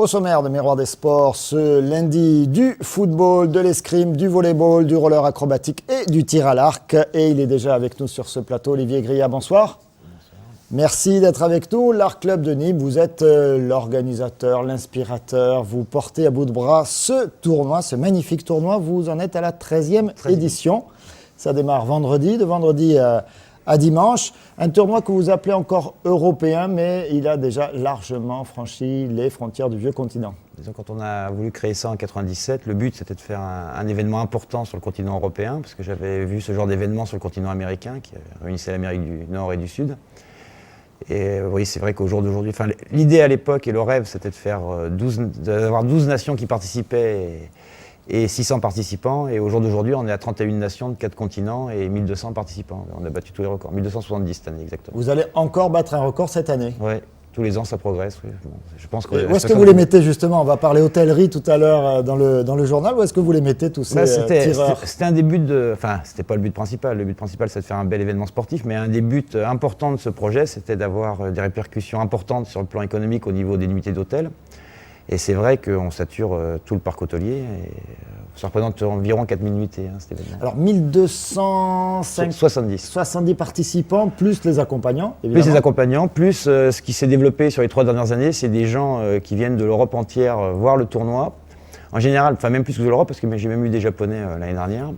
Au sommaire de Miroir des Sports, ce lundi, du football, de l'escrime, du volleyball, du roller acrobatique et du tir à l'arc. Et il est déjà avec nous sur ce plateau, Olivier Grillat, bonsoir. Bonsoir. Merci d'être avec nous. L'Arc Club de Nîmes, vous êtes l'organisateur, l'inspirateur. Vous portez à bout de bras ce tournoi, ce magnifique tournoi. Vous en êtes à la 13e édition. Ça démarre vendredi, de vendredi à dimanche. Un tournoi que vous appelez encore européen, mais il a déjà largement franchi les frontières du vieux continent. Disons, quand on a voulu créer ça en 1997, le but c'était de faire un événement important sur le continent européen, parce que j'avais vu ce genre d'événement sur le continent américain qui réunissait l'Amérique du Nord et du Sud. Et oui, c'est vrai qu'au jour d'aujourd'hui, l'idée à l'époque et le rêve c'était d'avoir 12 nations qui participaient et 600 participants. Et au jour d'aujourd'hui, on est à 31 nations de 4 continents et 1200 participants. On a battu tous les records, 1270 cette année exactement. Vous allez encore battre un record cette année? Oui, tous les ans ça progresse. Oui. Bon, je pense que où est-ce que vous les mettez justement? On va parler hôtellerie tout à l'heure dans le journal. Où est-ce que vous les mettez tous ces tireurs? C'était un des buts c'était pas le but principal. Le but principal, c'est de faire un bel événement sportif. Mais un des buts importants de ce projet, c'était d'avoir des répercussions importantes sur le plan économique au niveau des unités d'hôtels. Et c'est vrai qu'on sature tout le parc hôtelier. Et ça représente environ 4000 nuitées, cet événement. Alors 1270 participants, plus les accompagnants, évidemment. Plus les accompagnants, plus ce qui s'est développé sur les 3 dernières années, c'est des gens qui viennent de l'Europe entière voir le tournoi. En général, même plus que de l'Europe, parce que j'ai même eu des Japonais l'année dernière.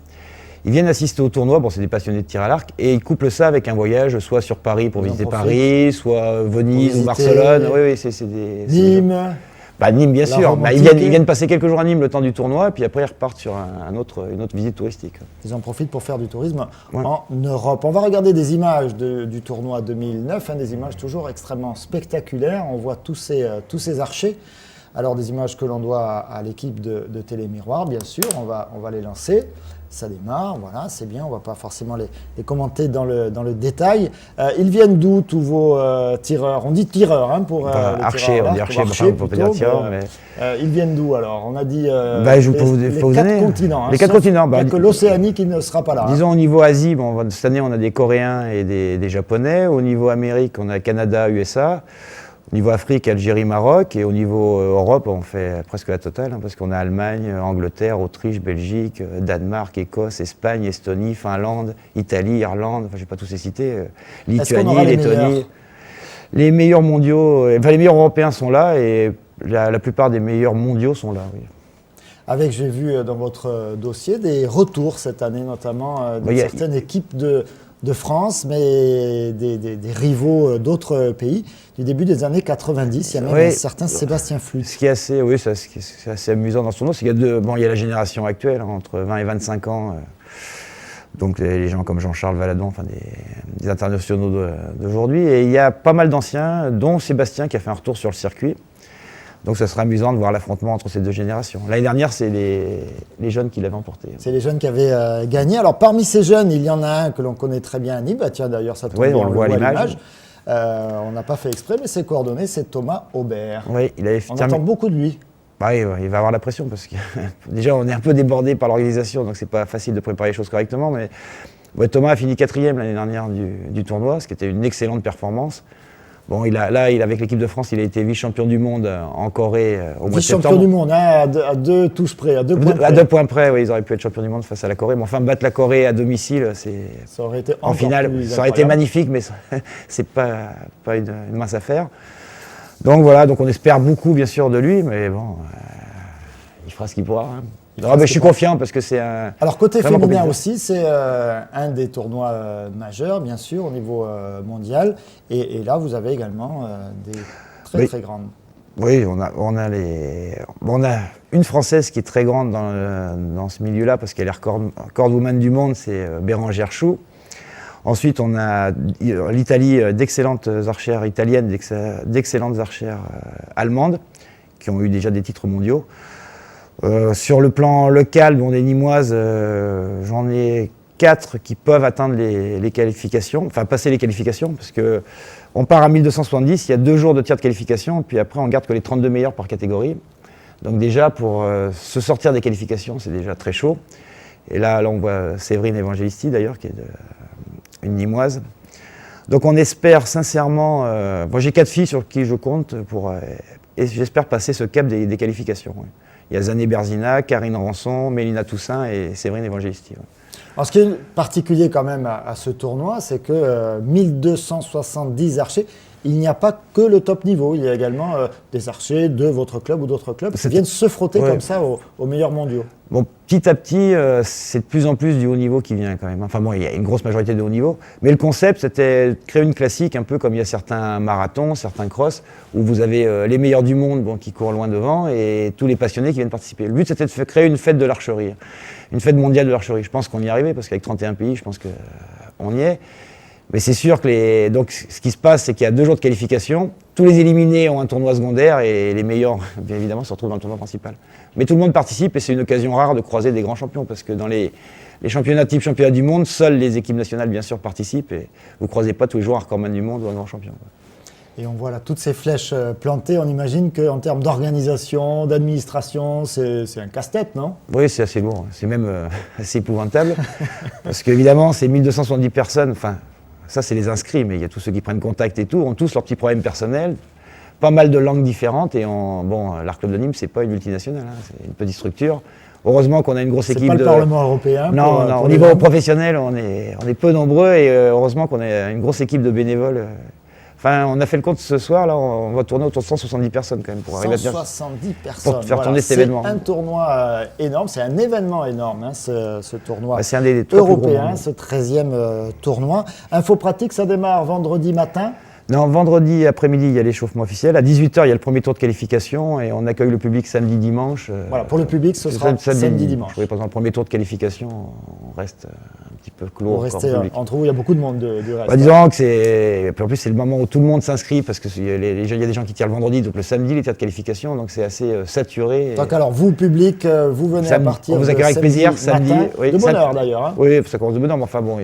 Ils viennent assister au tournoi, c'est des passionnés de tir à l'arc, et ils couplent ça avec un voyage, soit sur Paris pour visiter Paris, soit Venise ou Barcelone. Oui, c'est des... Nîmes. Nîmes, bien sûr. Ils viennent passer quelques jours à Nîmes le temps du tournoi, et puis après ils repartent sur une autre visite touristique. Ils en profitent pour faire du tourisme en Europe. On va regarder des images du tournoi 2009, des images toujours extrêmement spectaculaires. On voit tous ces archers. Alors des images que l'on doit à l'équipe de Télé Miroir, bien sûr. On va les lancer. Ça démarre, voilà, c'est bien, on ne va pas forcément les commenter dans le détail. Ils viennent d'où tous vos tireurs? On dit tireurs pour archers, on dit archers, on peut pas dire tireurs. Ils viennent d'où alors? On a dit les 4 continents. Les 4 continents. Il n'y a que l'Océanie qui ne sera pas là. Disons au niveau Asie, cette année on a des Coréens et des Japonais. Au niveau Amérique, on a Canada, USA. Au niveau Afrique, Algérie, Maroc, et au niveau Europe, on fait presque la totale, parce qu'on a Allemagne, Angleterre, Autriche, Belgique, Danemark, Écosse, Espagne, Estonie, Finlande, Italie, Irlande, je ne vais pas tous les citer, Lituanie, Lettonie. Les meilleurs mondiaux, les meilleurs européens sont là, et la plupart des meilleurs mondiaux sont là, oui. Avec, j'ai vu dans votre dossier, des retours cette année, notamment de certaines équipes de France, mais des rivaux d'autres pays du début des années 90. Il y a même un certain Sébastien Flux. Ce qui est assez, c'est assez amusant dans ce tournoi, c'est qu'il y a il y a la génération actuelle, entre 20 et 25 ans, donc les gens comme Jean-Charles Valadon, des internationaux d'aujourd'hui, et il y a pas mal d'anciens, dont Sébastien qui a fait un retour sur le circuit. Donc ça serait amusant de voir l'affrontement entre ces deux générations. L'année dernière, c'est les jeunes qui l'avaient emporté. C'est les jeunes qui avaient gagné. Alors parmi ces jeunes, il y en a un que l'on connaît très bien à Nîmes. Tiens, d'ailleurs, ça tombe bien, on le voit à l'image. On n'a pas fait exprès, mais ses coordonnées, c'est Thomas Aubert. Oui, on entend beaucoup de lui. Oui, il va avoir la pression parce que déjà, on est un peu débordé par l'organisation, donc c'est pas facile de préparer les choses correctement. Mais Thomas a fini 4e l'année dernière du tournoi, ce qui était une excellente performance. Avec l'équipe de France, il a été vice-champion du monde en Corée au mois de septembre. Vice-champion du monde, à 2 touches près, à 2 points près. À 2 points près, oui, ils auraient pu être champions du monde face à la Corée. Mais enfin, battre la Corée à domicile, ça aurait été en finale, ça aurait été magnifique, mais c'est pas une mince affaire. Donc voilà, on espère beaucoup, bien sûr, de lui, mais il fera ce qu'il pourra. Je suis confiant parce que c'est un... Alors côté féminin aussi, c'est un des tournois majeurs, bien sûr, au niveau mondial. Et là, vous avez également des très grandes. Oui, on a une Française qui est très grande dans ce milieu-là parce qu'elle est recordwoman du monde, c'est Bérangère Chou. Ensuite, on a l'Italie, d'excellentes archères italiennes, d'excellentes archères allemandes qui ont eu déjà des titres mondiaux. Sur le plan local, des Nîmoises, j'en ai 4 qui peuvent atteindre les qualifications, passer les qualifications, parce qu'on part à 1270, il y a 2 jours de tir de qualification, puis après on garde que les 32 meilleurs par catégorie. Donc déjà, pour se sortir des qualifications, c'est déjà très chaud. Et là on voit Séverine Evangelisti d'ailleurs, qui est une Nîmoise. Donc on espère sincèrement, j'ai 4 filles sur qui je compte pour et j'espère passer ce cap des qualifications. Ouais. Il y a Zané Berzina, Karine Ranson, Mélina Toussaint et Séverine Evangelisti. Ouais. Alors, ce qui est particulier quand même à ce tournoi, c'est que 1270 archers, il n'y a pas que le top niveau, il y a également des archers de votre club ou d'autres clubs qui viennent se frotter comme ça aux meilleurs mondiaux. Bon, petit à petit, c'est de plus en plus du haut niveau qui vient quand même. Enfin bon, il y a une grosse majorité de haut niveau, mais le concept, c'était de créer une classique, un peu comme il y a certains marathons, certains crosses, où vous avez les meilleurs du monde qui courent loin devant et tous les passionnés qui viennent participer. Le but, c'était de créer une fête de l'archerie, une fête mondiale de l'archerie. Je pense qu'on y est arrivé, parce qu'avec 31 pays, je pense qu'on y est. Mais c'est sûr que donc, ce qui se passe, c'est qu'il y a 2 jours de qualification. Tous les éliminés ont un tournoi secondaire et les meilleurs, bien évidemment, se retrouvent dans le tournoi principal. Mais tout le monde participe et c'est une occasion rare de croiser des grands champions parce que dans les championnats type championnat du monde, seules les équipes nationales, bien sûr, participent et vous ne croisez pas tous les jours un recordman du monde ou un grand champion. Et on voit là toutes ces flèches plantées. On imagine qu'en termes d'organisation, d'administration, c'est un casse-tête, non? Oui, c'est assez lourd. C'est même assez épouvantable parce qu'évidemment, c'est 1270 personnes. Enfin, ça, c'est les inscrits, mais il y a tous ceux qui prennent contact et tout, ont tous leurs petits problèmes personnels, pas mal de langues différentes. Et l'Art Club de Nîmes, c'est pas une multinationale, c'est une petite structure. Heureusement qu'on a une grosse équipe. C'est pas le Parlement européen. Non, au niveau professionnel, on est peu nombreux et heureusement qu'on a une grosse équipe de bénévoles. Enfin, on a fait le compte ce soir, là, on va tourner autour de 170 personnes quand même pour arriver à 170 personnes. Pour faire tourner cet événement. C'est un tournoi énorme, c'est un événement énorme, ce tournoi c'est un des européen, ce 13e tournoi. Info pratique, ça démarre vendredi matin. Non, vendredi après-midi, il y a l'échauffement officiel. À 18h, il y a le premier tour de qualification et on accueille le public samedi, dimanche. Voilà, pour le public, ce sera samedi, dimanche. Oui, pendant le premier tour de qualification, on reste un petit peu clos. Vous restez entre vous, il y a beaucoup de monde du reste. Disons que c'est. En plus, c'est le moment où tout le monde s'inscrit parce qu'il y a des gens qui tirent le vendredi, donc le samedi, les tirs de qualification, donc c'est assez saturé. Donc alors, vous, public, vous venez à partir on vous accueille avec plaisir, samedi. Oui, de bonne heure d'ailleurs. Hein. Oui, ça commence de bonne heure, mais enfin bon.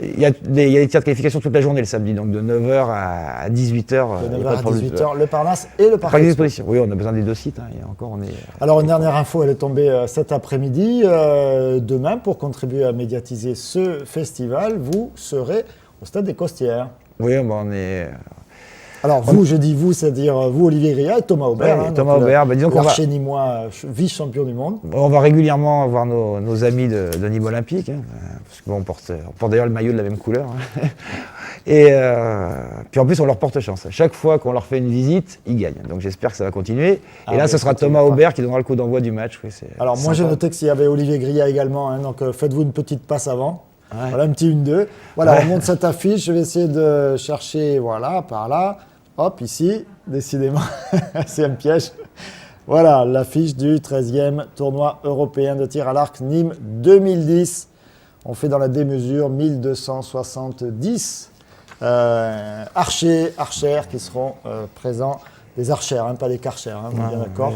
Il y a des tirs de qualification toute la journée le samedi, donc de 9h à 18h. De 9h à 18h, le Parnasse et le Parc Exposition. Oui, on a besoin des 2 sites. Et encore, Alors, une dernière info, elle est tombée cet après-midi. Demain, pour contribuer à médiatiser ce festival, vous serez au Stade des Costières. Oui, on est... Alors vous, je dis vous, c'est-à-dire vous, Olivier Gria et Thomas Aubert. Oui, Thomas Aubert, disons qu'on va... Nîmois, vice-champion du monde. On va régulièrement voir nos amis de Nîmes Olympique, parce qu'on porte d'ailleurs le maillot de la même couleur. Et puis en plus, on leur porte chance. Chaque fois qu'on leur fait une visite, ils gagnent. Donc j'espère que ça va continuer. Et là, ce sera Thomas Aubert qui donnera le coup d'envoi du match. Oui, alors moi, j'ai noté qu'il y avait Olivier Gria également, donc faites-vous une petite passe avant. Ouais. Voilà, un petit 1-2. Voilà, on monte cette affiche. Je vais essayer de chercher, voilà, par là. Hop, ici, décidément, c'est un piège. Voilà, l'affiche du 13e tournoi européen de tir à l'arc Nîmes 2010. On fait dans la démesure 1270 archères qui seront présents. Des archères, pas des karchères, vous êtes bien d'accord.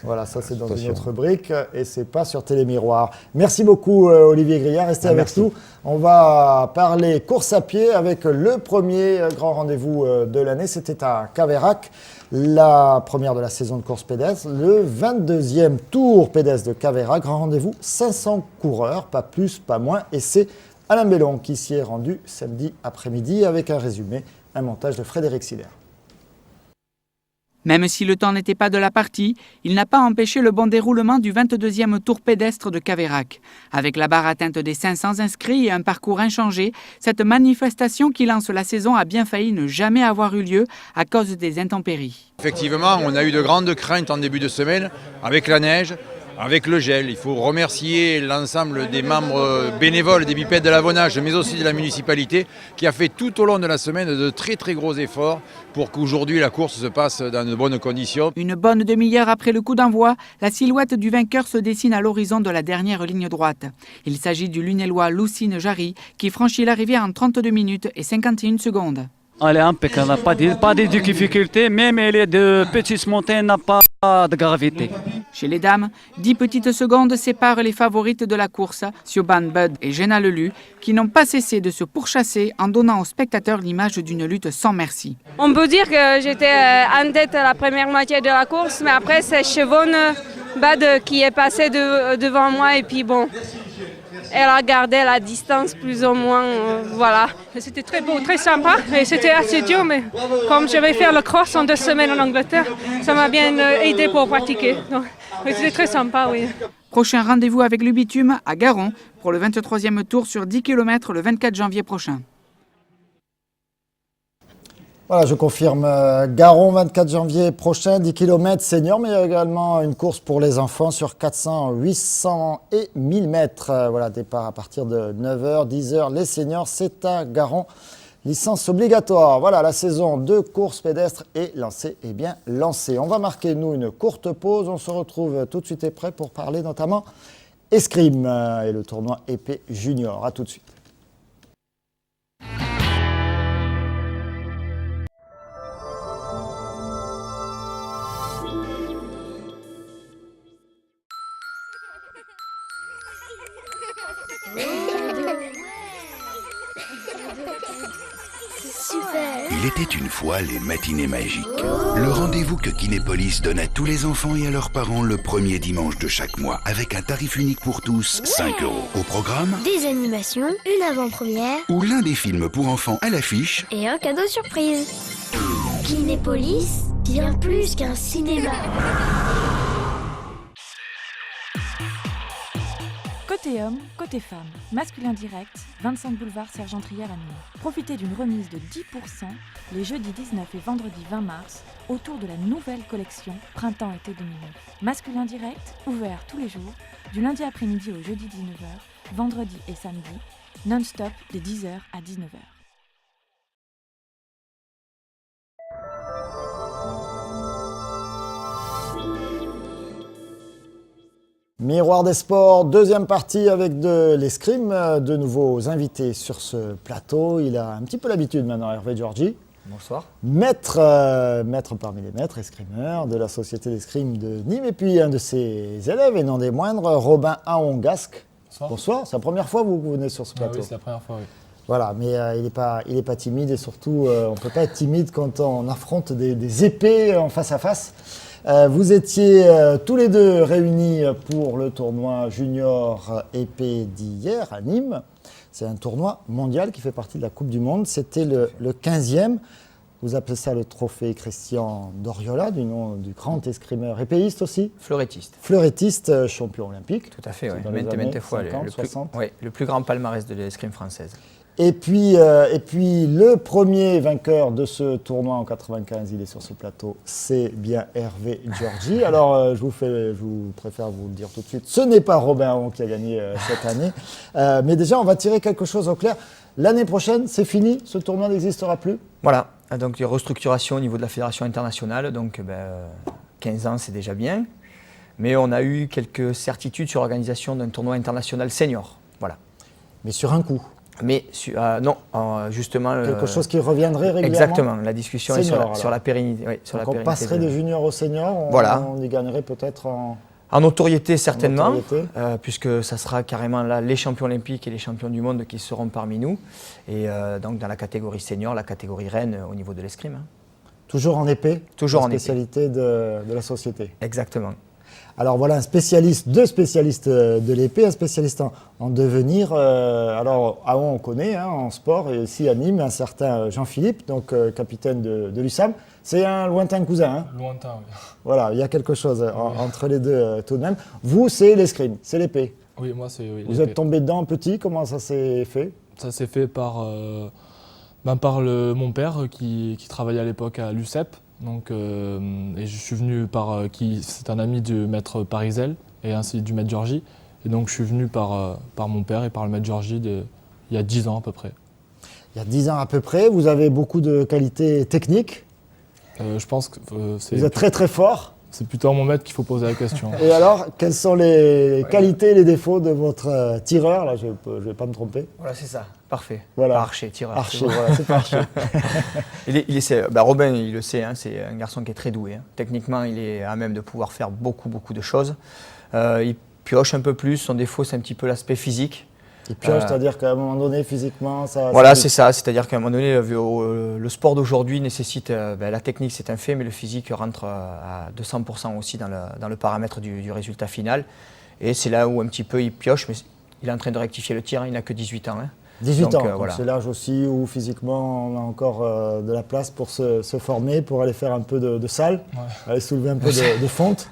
Voilà, ça c'est dans une autre brique et c'est pas sur Télémiroir. Merci beaucoup Olivier Griard, restez avec nous. On va parler course à pied avec le premier grand rendez-vous de l'année. C'était à Caveyrac, la première de la saison de course pédestre, le 22e tour pédestre de Caveyrac. Grand rendez-vous, 500 coureurs, pas plus, pas moins. Et c'est Alain Bellon qui s'y est rendu samedi après-midi avec un résumé, un montage de Frédéric Siller. Même si le temps n'était pas de la partie, il n'a pas empêché le bon déroulement du 22e tour pédestre de Caveyrac. Avec la barre atteinte des 500 inscrits et un parcours inchangé, cette manifestation qui lance la saison a bien failli ne jamais avoir eu lieu à cause des intempéries. Effectivement, on a eu de grandes craintes en début de semaine avec la neige, avec le gel. Il faut remercier l'ensemble des membres bénévoles des bipèdes de l'Avonage, mais aussi de la municipalité, qui a fait tout au long de la semaine de très très gros efforts pour qu'aujourd'hui la course se passe dans de bonnes conditions. Une bonne demi-heure après le coup d'envoi, la silhouette du vainqueur se dessine à l'horizon de la dernière ligne droite. Il s'agit du Lunellois Lucine Jarry qui franchit l'arrivée en 32 minutes et 51 secondes. Elle est impeccable, pas de difficultés, même elle est de petites montagnes, n'a pas de gravité. Chez les dames, 10 petites secondes séparent les favorites de la course, Siobhan Budd et Jenna Lelu, qui n'ont pas cessé de se pourchasser en donnant aux spectateurs l'image d'une lutte sans merci. On peut dire que j'étais en tête la première moitié de la course, mais après c'est Siobhan Budd qui est passé devant moi et puis bon, elle a gardé la distance plus ou moins. Voilà. C'était très beau, très sympa et c'était assez dur, mais comme je vais faire le cross en 2 semaines en Angleterre, ça m'a bien aidé pour pratiquer. Donc, oui, c'était très sympa, oui. Prochain rendez-vous avec le bitume à Garon pour le 23e tour sur 10 km le 24 janvier prochain. Voilà, je confirme, Garon, 24 janvier prochain, 10 km senior, mais il y a également une course pour les enfants sur 400, 800 et 1000 mètres. Voilà, départ à partir de 9h, 10h. Les seniors, c'est à Garon, licence obligatoire. Voilà, la saison de course pédestre est lancée, et bien lancée. On va marquer, nous, une courte pause. On se retrouve tout de suite et prêt pour parler notamment escrime et le tournoi épée junior. A tout de suite. Il était une fois les matinées magiques. Le rendez-vous que Kinépolis donne à tous les enfants et à leurs parents le premier dimanche de chaque mois, avec un tarif unique pour tous, 5 €. Au programme, des animations, une avant-première ou l'un des films pour enfants à l'affiche. et un cadeau surprise. Kinépolis, bien plus qu'un cinéma. Côté homme, côté femme, masculin direct, 25 boulevard Sergent-Trière à Nîmes. Profitez d'une remise de 10% les jeudis 19 et vendredi 20 mars autour de la nouvelle collection Printemps-été 2009. Masculin direct, ouvert tous les jours, du lundi après-midi au jeudi 19h, vendredi et samedi, non-stop de 10h à 19h. Miroir des sports, deuxième partie avec de l'escrime, de nouveaux invités sur ce plateau. Il a un petit peu l'habitude maintenant, Hervé Georgi. Bonsoir. Maître parmi les maîtres, escrimeur de la Société d'escrime de Nîmes. Et puis un de ses élèves, et non des moindres, Robin Aon-Gasque. Bonsoir, c'est la première fois que vous venez sur ce plateau. Oui, c'est la première fois, oui. Voilà, mais il n'est pas timide et surtout, on ne peut pas être timide quand on affronte des épées en face à face. Vous étiez tous les deux réunis pour le tournoi junior épée d'hier à Nîmes. C'est un tournoi mondial qui fait partie de la Coupe du Monde. C'était le 15e. Vous appelez ça le trophée Christian Doriola, du nom du grand escrimeur épéiste aussi. Fleurettiste. Fleurettiste, champion olympique. Tout à fait, oui. Dans les années Maintes fois. 50, 60. Le plus grand palmarès de l'escrime française. Et puis le premier vainqueur de ce tournoi en 95, il est sur ce plateau, c'est bien Hervé Georgi. Alors je vous préfère vous le dire tout de suite, ce n'est pas Robin Aon qui a gagné cette année. Mais déjà, on va tirer quelque chose au clair. L'année prochaine, c'est fini, ce tournoi n'existera plus. Voilà, donc il y a restructuration au niveau de la fédération internationale, donc 15 ans c'est déjà bien. Mais on a eu quelques certitudes sur l'organisation d'un tournoi international senior. Voilà. Mais sur un coup. Mais non, justement... Quelque chose qui reviendrait régulièrement. Exactement, la discussion senior, est sur la pérennité. Oui, sur donc la on pérennité passerait des juniors aux seniors, on y gagnerait peut-être en notoriété certainement, notoriété. Puisque ça sera carrément là les champions olympiques et les champions du monde qui seront parmi nous. Et donc dans la catégorie senior, la catégorie reine au niveau de l'escrime. Hein. Toujours en épée. Toujours en spécialité de la société. Exactement. Alors voilà, deux spécialistes de l'épée, un spécialiste en devenir. Alors, Aon, on connaît en sport, et ici à Nîmes, un certain Jean-Philippe, donc capitaine de l'USAM. C'est un lointain cousin. Hein. Lointain, oui. Voilà, il y a quelque chose entre les deux tout de même. Vous, c'est l'escrime, c'est l'épée. Oui, moi, c'est l'épée. Vous êtes tombé dedans petit, comment ça s'est fait? Ça s'est fait par mon père qui travaillait à l'époque à l'UCEP. Donc, et je suis venu c'est un ami du maître Parizel et ainsi du maître Georgi. Et donc je suis venu par mon père et par le maître Georgi il y a 10 ans à peu près. Il y a 10 ans à peu près, vous avez beaucoup de qualités techniques. Je pense que vous êtes très très fort. C'est plutôt à mon maître qu'il faut poser la question. Et alors, quelles sont les qualités et les défauts de votre tireur? Là, je ne vais pas me tromper. Voilà, c'est ça. Parfait. Voilà. Archer, tireur. Archer, voilà, c'est pas archer. Robin, il le sait, hein, c'est un garçon qui est très doué. Hein. Techniquement, il est à même de pouvoir faire beaucoup de choses. Il pioche un peu plus. Son défaut, c'est un petit peu l'aspect physique. Il pioche, c'est-à-dire qu'à un moment donné, physiquement, ça... Voilà, c'est ça. C'est-à-dire qu'à un moment donné, le sport d'aujourd'hui nécessite... la technique, c'est un fait, mais le physique rentre à 200% aussi dans le paramètre du résultat final. Et c'est là où un petit peu il pioche, mais Il est en train de rectifier le tir, il n'a que 18 ans. 18 ans, donc voilà. c'est l'âge aussi où physiquement on a encore de la place pour se former, pour aller faire un peu de salle, aller soulever un peu de fonte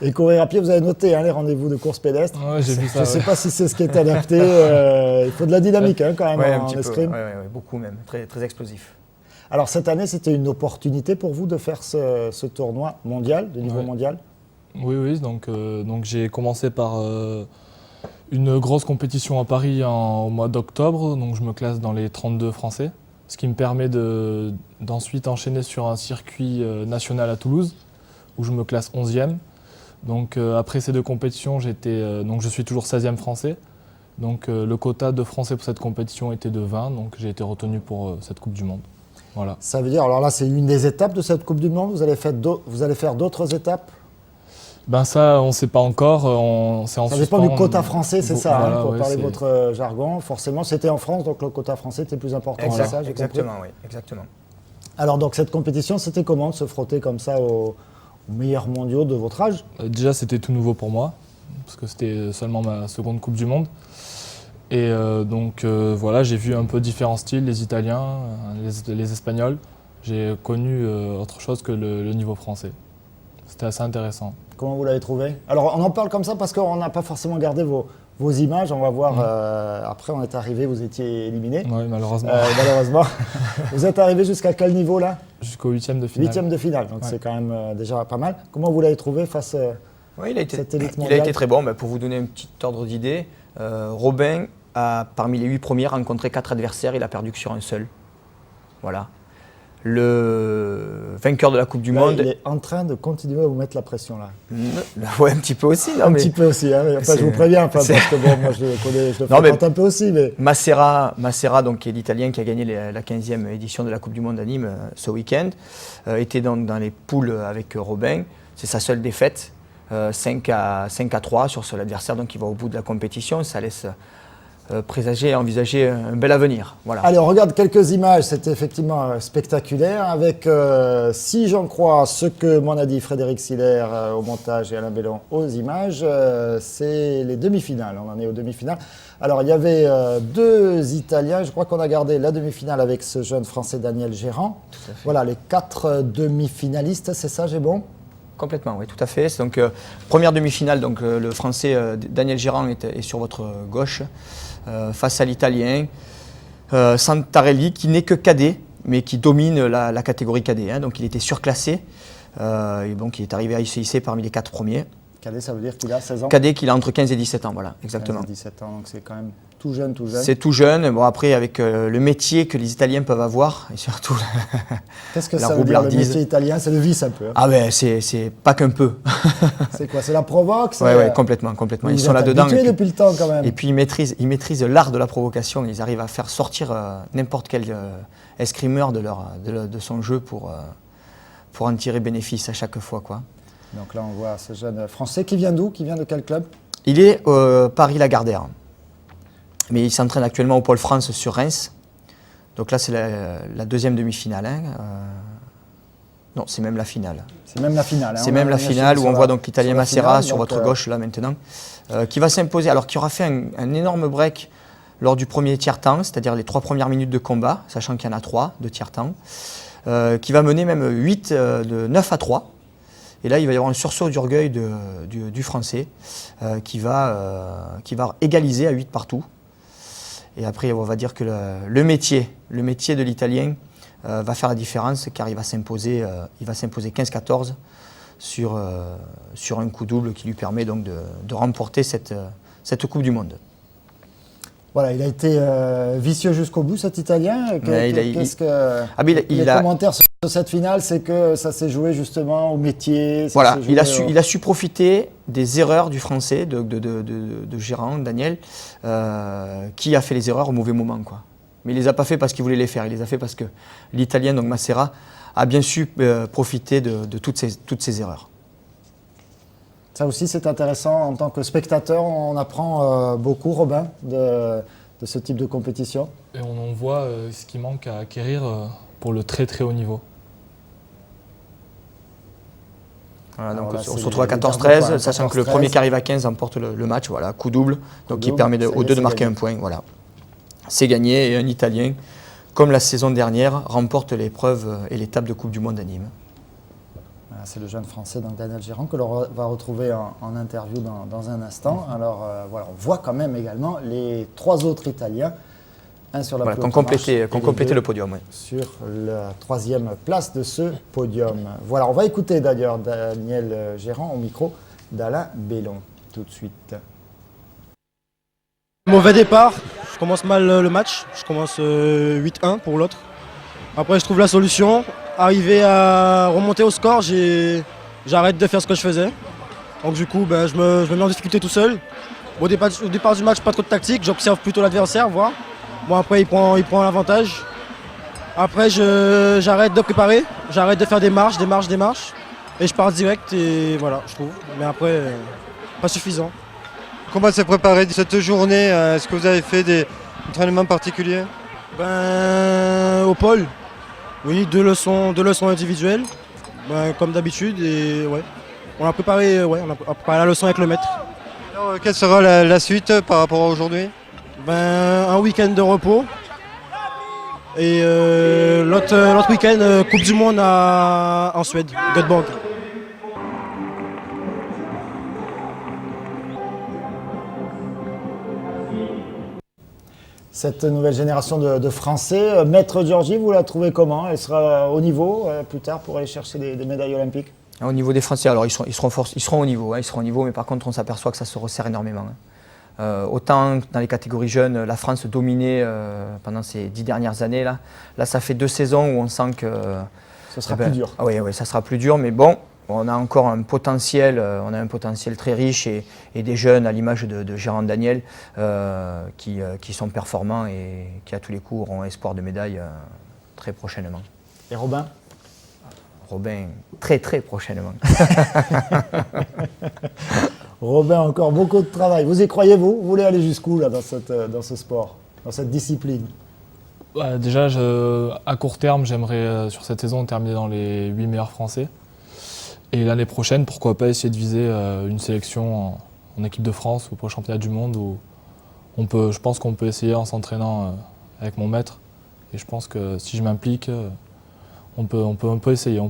et courir à pied. Vous avez noté les rendez-vous de course pédestre. Ouais, j'ai vu ça, je ne sais pas si c'est ce qui est adapté. Il faut de la dynamique quand même en escrime. Oui, beaucoup même, très, très explosif. Alors cette année, c'était une opportunité pour vous de faire ce tournoi mondial, de niveau mondial? Oui, donc j'ai commencé par une grosse compétition à Paris au mois d'octobre, donc je me classe dans les 32 français, ce qui me permet d'ensuite enchaîner sur un circuit national à Toulouse, où je me classe 11e. Donc après ces deux compétitions, donc je suis toujours 16e français. Donc le quota de français pour cette compétition était de 20, donc j'ai été retenu pour cette Coupe du Monde. Voilà. Ça veut dire, alors là c'est une des étapes de cette Coupe du Monde, vous allez faire d'autres étapes? Ben ça, on ne sait pas encore. Ça dépend du quota français, c'est ça, voilà, pour parler votre jargon. Forcément, c'était en France, donc le quota français était plus important. C'est ça, exactement, oui, exactement. Alors, donc cette compétition, c'était comment de se frotter comme ça aux meilleurs mondiaux de votre âge? Déjà, c'était tout nouveau pour moi, parce que c'était seulement ma seconde Coupe du Monde. Et donc voilà, j'ai vu un peu différents styles, les Italiens, les Espagnols. J'ai connu autre chose que le niveau français. C'était assez intéressant. Comment vous l'avez trouvé? Alors on en parle comme ça parce qu'on n'a pas forcément gardé vos images. On va voir, après on est arrivé, vous étiez éliminé. Oui, malheureusement. Malheureusement. Vous êtes arrivé jusqu'à quel niveau là? Jusqu'au 8e de finale. 8e de finale, donc c'est quand même déjà pas mal. Comment vous l'avez trouvé face à cette élite mondiale? Il a été très bon. Pour vous donner un petit ordre d'idée, Robin a, parmi les 8 premiers, rencontré 4 adversaires. Il a perdu que sur un seul. Voilà. Le vainqueur de la Coupe du Monde. Il est en train de continuer à vous mettre la pression là. Ouais, un petit peu aussi. Petit peu aussi. Enfin, je vous préviens, parce que bon, moi je le connais, je le fréquente un peu aussi. Mais... Massera, donc, qui est l'Italien qui a gagné la 15e édition de la Coupe du Monde à Nîmes ce week-end, était dans les poules avec Robin. C'est sa seule défaite, 5-3 sur seul adversaire, donc il va au bout de la compétition. Ça laisse présager, envisager un bel avenir. Voilà. Allez, on regarde quelques images, c'était effectivement spectaculaire, avec, si j'en crois ce que m'en a dit Frédéric Siller au montage et Alain Bellon aux images, c'est les demi-finales, on en est aux demi-finales. Alors il y avait 2 Italiens, je crois qu'on a gardé la demi-finale avec ce jeune Français Daniel Gérand. Voilà, les 4 demi-finalistes, c'est ça, j'ai bon? Complètement, oui, tout à fait. Donc, première demi-finale, donc, le Français Daniel Gérand est sur votre gauche, face à l'Italien Santarelli, qui n'est que cadet, mais qui domine la catégorie cadet. Donc il était surclassé, et donc il est arrivé à se hisser parmi les 4 premiers. Cadet, ça veut dire qu'il a 16 ans? Cadet, qu'il a entre 15 et 17 ans, voilà, exactement. 15 et 17 ans, donc c'est quand même tout jeune, tout jeune. C'est tout jeune. Bon, après, avec le métier que les Italiens peuvent avoir, et surtout qu'est-ce que ça veut dire, le métier italien? C'est le vice un peu. Ah ben, c'est pas qu'un peu. C'est quoi? C'est la provoque? Oui, complètement. Ils sont là-dedans. Depuis le temps, quand même. Et puis, ils maîtrisent l'art de la provocation. Ils arrivent à faire sortir n'importe quel escrimeur de son jeu pour en tirer bénéfice à chaque fois, quoi. Donc là, on voit ce jeune Français qui vient d'où? Qui vient de quel club? Il est Paris-Lagardère. Mais il s'entraîne actuellement au Pôle France sur Reims. Donc là, c'est la 2e demi-finale. Non, c'est même la finale. C'est même la finale. C'est même la finale où on voit donc l'Italien Massera sur votre gauche, là, maintenant, qui va s'imposer. Alors, qui aura fait un énorme break lors du premier tiers-temps, c'est-à-dire les 3 premières minutes de combat, sachant qu'il y en a 3 de tiers-temps, qui va mener même 9-3. Et là, il va y avoir un sursaut d'orgueil du Français qui va égaliser à 8 partout. Et après, on va dire que le métier de l'Italien va faire la différence, car il va s'imposer 15-14 sur un coup double qui lui permet donc de remporter cette Coupe du Monde. Voilà, il a été vicieux jusqu'au bout, cet Italien. Les commentaires sur cette finale, c'est que ça s'est joué justement au métier. Voilà, il a su profiter des erreurs du Français, de Gérand, Daniel, qui a fait les erreurs au mauvais moment, quoi. Mais il ne les a pas fait parce qu'il voulait les faire, il les a fait parce que l'Italien, donc Massera, a bien su profiter de toutes ces erreurs. Ça aussi, c'est intéressant. En tant que spectateur, on apprend beaucoup, Robin, de ce type de compétition. Et on voit ce qui manque à acquérir pour le très très haut niveau. Voilà, donc Alors là, on c'est se retrouve à les 14-13, sachant que le 14-13. premier qui arrive à 15 emporte le match. Voilà, coup double, donc qui double, permet ça y aux est, deux de c'est marquer gagné. un point. Voilà. C'est gagné et un Italien, comme la saison dernière, remporte l'épreuve et l'étape de Coupe du Monde à Nîmes. Voilà, c'est le jeune Français, donc Daniel Girand, que l'on va retrouver en interview dans un instant. Alors voilà, on voit quand même également les 3 autres Italiens. Un sur la Voilà, pelouse qu'on de marche et complété les le 2 podium. Oui. sur la 3e place de ce podium. Voilà, on va écouter d'ailleurs Daniel Girand au micro d'Alain Bellon tout de suite. Mauvais départ, je commence mal le match, je commence 8-1 pour l'autre. Après je trouve la solution, arrivé à remonter au score, j'arrête de faire ce que je faisais. Donc du coup je me mets en difficulté tout seul. Au départ du match, pas trop de tactique, j'observe plutôt l'adversaire, voir. Bon après il prend l'avantage. Après j'arrête de préparer, j'arrête de faire des marches. Et je pars direct et voilà, je trouve. Mais après, pas suffisant. Comment s'est préparé cette journée? Est-ce que vous avez fait des entraînements particuliers? Au pôle, oui, deux leçons individuelles, comme d'habitude. Et ouais, on a préparé la leçon avec le maître. Alors, quelle sera la suite par rapport à aujourd'hui? Un week-end de repos. Et l'autre week-end, Coupe du Monde en Suède, Göteborg. Cette nouvelle génération de Français, Maître Giorgi, vous la trouvez comment? Elle sera au niveau plus tard pour aller chercher des médailles olympiques? Au niveau des Français, alors ils seront au niveau, mais par contre on s'aperçoit que ça se resserre énormément. Autant dans les catégories jeunes, la France dominait pendant ces 10 dernières années. Là, ça fait 2 saisons où on sent que ça sera plus dur. Oui, ça sera plus dur, mais bon, on a encore un potentiel, très riche et des jeunes à l'image de Gérard Daniel qui sont performants et qui à tous les coups auront espoir de médaille très prochainement. Et Robin? Robin, très très prochainement. Robin, encore beaucoup de travail. Vous y croyez, vous? Vous voulez aller jusqu'où là, dans ce sport, dans cette discipline? Déjà, à court terme, j'aimerais sur cette saison terminer dans les 8 meilleurs Français. Et l'année prochaine, pourquoi pas essayer de viser une sélection en équipe de France ou pour le championnat du monde où je pense qu'on peut essayer en s'entraînant avec mon maître. Et je pense que si je m'implique, on peut essayer.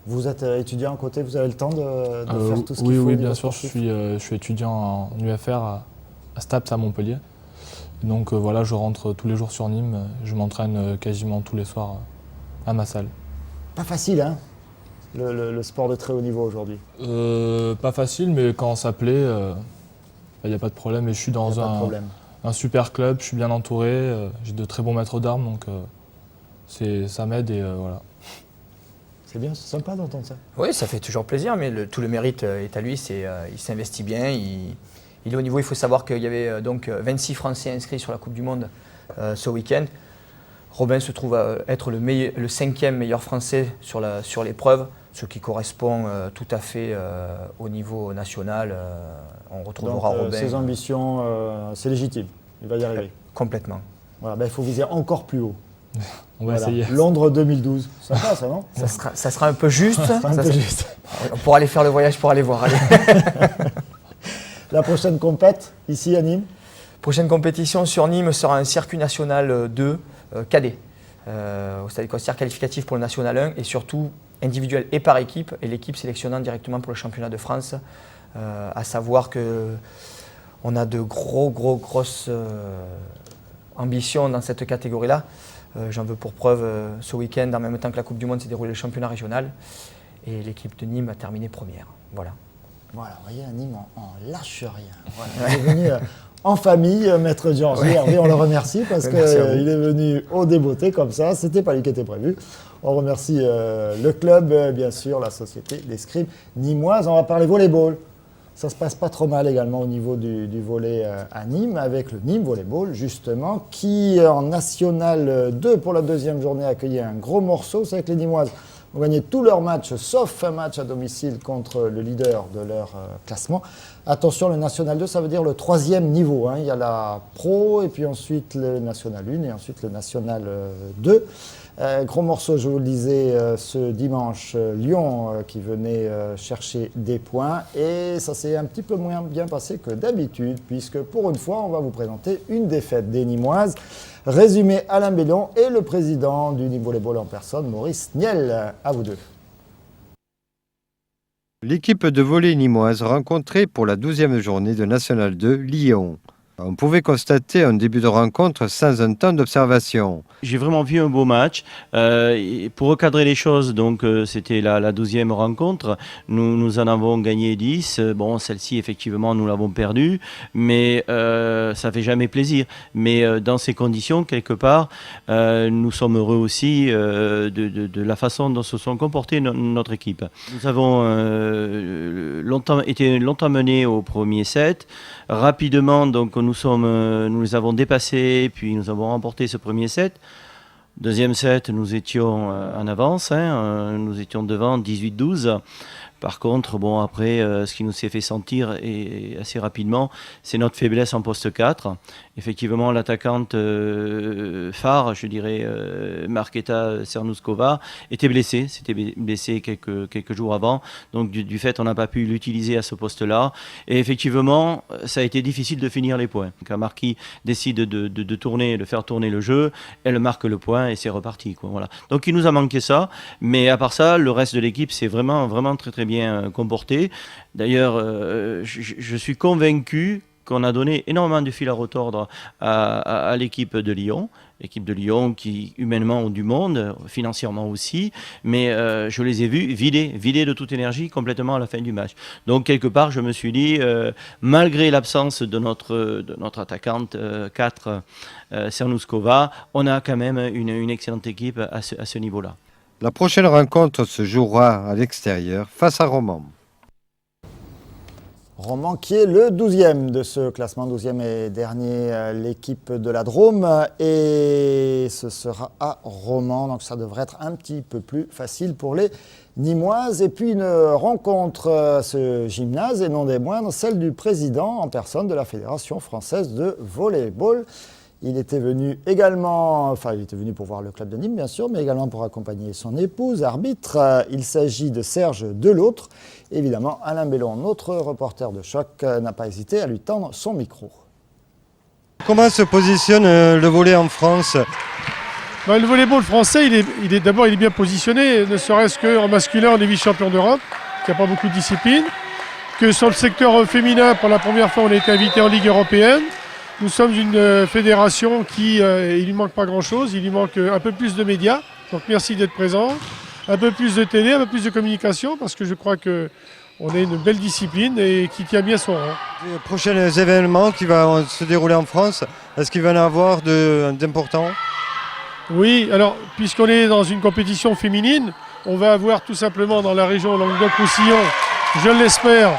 Vous êtes étudiant à côté, vous avez le temps de faire tout ce qu'il faut? Oui, bien sûr, je suis étudiant en UFR à STAPS à Montpellier. Donc voilà, je rentre tous les jours sur Nîmes, je m'entraîne quasiment tous les soirs à ma salle. Pas facile, hein, le sport de très haut niveau aujourd'hui? Pas facile, mais quand ça plaît, il n'y a pas de problème. Et je suis dans un super club, je suis bien entouré, j'ai de très bons maîtres d'armes, donc ça m'aide et voilà. C'est bien, c'est sympa d'entendre ça. Oui, ça fait toujours plaisir, mais tout le mérite est à lui. Il s'investit bien, il est au niveau. Il faut savoir qu'il y avait donc 26 Français inscrits sur la Coupe du Monde ce week-end. Robin se trouve à être le 5e meilleur Français sur l'épreuve, ce qui correspond tout à fait au niveau national. On retrouvera donc, Robin. Ses ambitions, c'est légitime, il va y arriver. Complètement. Voilà, il faut viser encore plus haut. On va essayer. Londres 2012, sympa ça, non? Ça sera un peu juste. Juste. On pourra aller faire le voyage pour aller voir. Allez. La prochaine compète, ici à Nîmes? Prochaine compétition sur Nîmes sera un circuit national 2 cadet. Au stade équestre qualificatif pour le national 1 et surtout individuel et par équipe. Et l'équipe sélectionnant directement pour le championnat de France. À savoir qu'on a de grosses ambitions dans cette catégorie-là. J'en veux pour preuve ce week-end, en même temps que la Coupe du Monde, s'est déroulé le championnat régional. Et l'équipe de Nîmes a terminé première. Voilà. Voilà, vous voyez, à Nîmes, on lâche rien. Voilà. Il est venu en famille, Maître Giorgi. Hervé, on le remercie parce qu'il est venu au débeauté comme ça. Ce n'était pas lui qui était prévu. On remercie le club, bien sûr, la société d'escrime nîmoise. On va parler volleyball. Ça se passe pas trop mal également au niveau du volley à Nîmes, avec le Nîmes Volleyball, justement, qui en National 2 pour la 2e journée a accueilli un gros morceau. C'est que les Nîmoises ont gagné tous leurs matchs, sauf un match à domicile contre le leader de leur classement. Attention, le National 2, ça veut dire le 3e niveau. Hein. Il y a la Pro, et puis ensuite le National 1, et ensuite le National 2. Gros morceau, je vous le disais, ce dimanche, Lyon qui venait chercher des points. Et ça s'est un petit peu moins bien passé que d'habitude, puisque pour une fois, on va vous présenter une défaite des Nîmoises. Résumé Alain Bellon et le président du Nîmes Volleyball en personne, Maurice Niel. À vous deux. L'équipe de volley nîmoise rencontrée pour la 12e journée de National 2 Lyon. On pouvait constater un début de rencontre sans un temps d'observation. J'ai vraiment vu un beau match. Pour recadrer les choses, donc c'était la 12e rencontre. Nous en avons gagné 10. Bon, celle-ci, effectivement, nous l'avons perdue, mais ça fait jamais plaisir. Mais dans ces conditions, quelque part, nous sommes heureux aussi de la façon dont se sont comportées notre équipe. Nous avons été longtemps menés au premier set. Rapidement, donc, nous les avons dépassés, puis nous avons remporté ce premier set. Deuxième set, nous étions en avance, nous étions devant 18-12. Par contre, bon, après, ce qui nous s'est fait sentir et assez rapidement, c'est notre faiblesse en poste 4. Effectivement, l'attaquante phare, je dirais, Markéta Cernouskova, était blessée. S'était blessée quelques jours avant. Donc, du fait, on n'a pas pu l'utiliser à ce poste-là. Et effectivement, ça a été difficile de finir les points. Quand Marquis décide de faire tourner le jeu, elle marque le point et c'est reparti, quoi, voilà. Donc, il nous a manqué ça. Mais à part ça, le reste de l'équipe s'est vraiment très, très bien comporté. D'ailleurs, je suis convaincu qu'on a donné énormément de fil à retordre à l'équipe de Lyon. L'équipe de Lyon qui, humainement, ont du monde, financièrement aussi, mais je les ai vus vidés de toute énergie complètement à la fin du match. Donc, quelque part, je me suis dit, malgré l'absence de notre attaquante 4, Cernouskova, on a quand même une excellente équipe à ce niveau-là. La prochaine rencontre se jouera à l'extérieur face à Romans. Romans qui est le 12e de ce classement, 12e et dernier, l'équipe de la Drôme. Et ce sera à Romans, donc ça devrait être un petit peu plus facile pour les Nîmoises. Et puis une rencontre à ce gymnase, et non des moindres, celle du président en personne de la Fédération française de volleyball. Il était venu également, il était venu pour voir le club de Nîmes, bien sûr, mais également pour accompagner son épouse, arbitre. Il s'agit de Serge Delautre. Évidemment, Alain Bellon, notre reporter de choc, n'a pas hésité à lui tendre son micro. Comment se positionne le volley en France ? Le volleyball français, il est bien positionné, ne serait-ce qu'en masculin, on est vice-champion d'Europe, qu'il n'y a pas beaucoup de disciplines. Que sur le secteur féminin, pour la première fois, on a été invité en Ligue européenne. Nous sommes une fédération qui, il lui manque pas grand-chose, il lui manque un peu plus de médias. Donc merci d'être présent, un peu plus de télé, un peu plus de communication, parce que je crois qu'on est une belle discipline et qui tient bien son rang. Les prochains événements qui vont se dérouler en France, est-ce qu'il va y en avoir d'importants ? Oui, alors puisqu'on est dans une compétition féminine, on va avoir tout simplement dans la région Languedoc-Roussillon, je l'espère,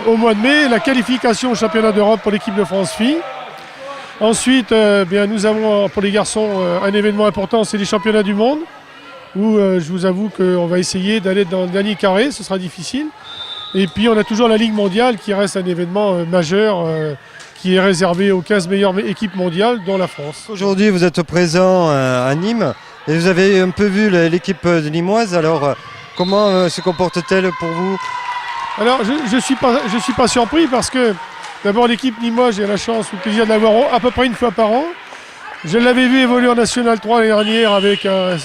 au mois de mai, la qualification au championnat d'Europe pour l'équipe de France filles. Ensuite, nous avons pour les garçons un événement important, c'est les championnats du monde, où je vous avoue qu'on va essayer d'aller dans le dernier carré, ce sera difficile. Et puis on a toujours la Ligue mondiale qui reste un événement majeur, qui est réservé aux 15 meilleures équipes mondiales, dont la France. Aujourd'hui, vous êtes présent à Nîmes, et vous avez un peu vu l'équipe nîmoise, alors comment se comporte-t-elle pour vous ? Alors, je suis pas surpris parce que, d'abord, l'équipe nîmoise, j'ai la chance ou le plaisir de l'avoir à peu près une fois par an. Je l'avais vu évoluer en National 3 l'année dernière avec un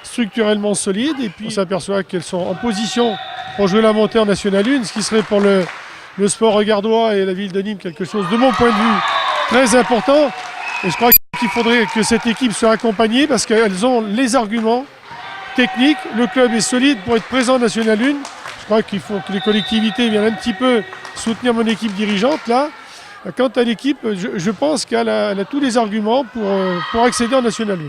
structurellement solide. Et puis, on s'aperçoit qu'elles sont en position pour jouer la montée en National 1, ce qui serait pour le sport regardois et la ville de Nîmes quelque chose, de mon point de vue, très important. Et je crois qu'il faudrait que cette équipe soit accompagnée parce qu'elles ont les arguments techniques. Le club est solide pour être présent en National 1. Je crois qu'il faut que les collectivités viennent un petit peu soutenir mon équipe dirigeante là. Quant à l'équipe, je pense qu'elle a tous les arguments pour accéder en National 1.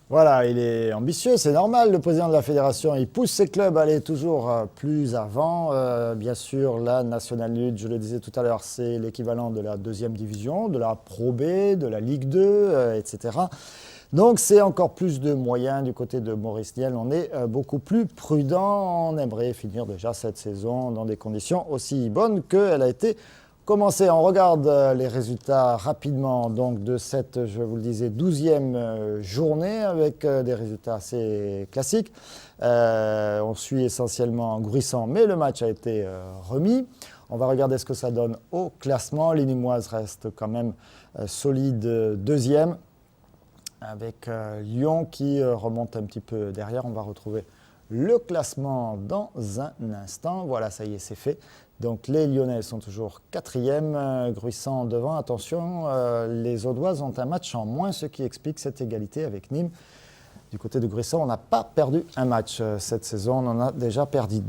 Voilà, il est ambitieux, c'est normal. Le président de la fédération, il pousse ses clubs à aller toujours plus avant. Bien sûr, la National 1, je le disais tout à l'heure, c'est l'équivalent de la 2e division, de la Pro B, de la Ligue 2, etc. Donc c'est encore plus de moyens du côté de Maurice Niel. On est beaucoup plus prudent. On aimerait finir déjà cette saison dans des conditions aussi bonnes qu'elle a été commencer, on regarde les résultats rapidement donc, de cette, je vous le disais, 12e journée avec des résultats assez classiques. On suit essentiellement Gruissant, mais le match a été remis. On va regarder ce que ça donne au classement. Les Nîmoises restent quand même solides deuxième, avec Lyon qui remonte un petit peu derrière. On va retrouver le classement dans un instant. Voilà, ça y est, c'est fait. Donc les Lyonnais sont toujours quatrième, Gruissant devant. Attention, les Audoises ont un match en moins, ce qui explique cette égalité avec Nîmes. Du côté de Gruissant, on n'a pas perdu un match cette saison. On en a déjà perdu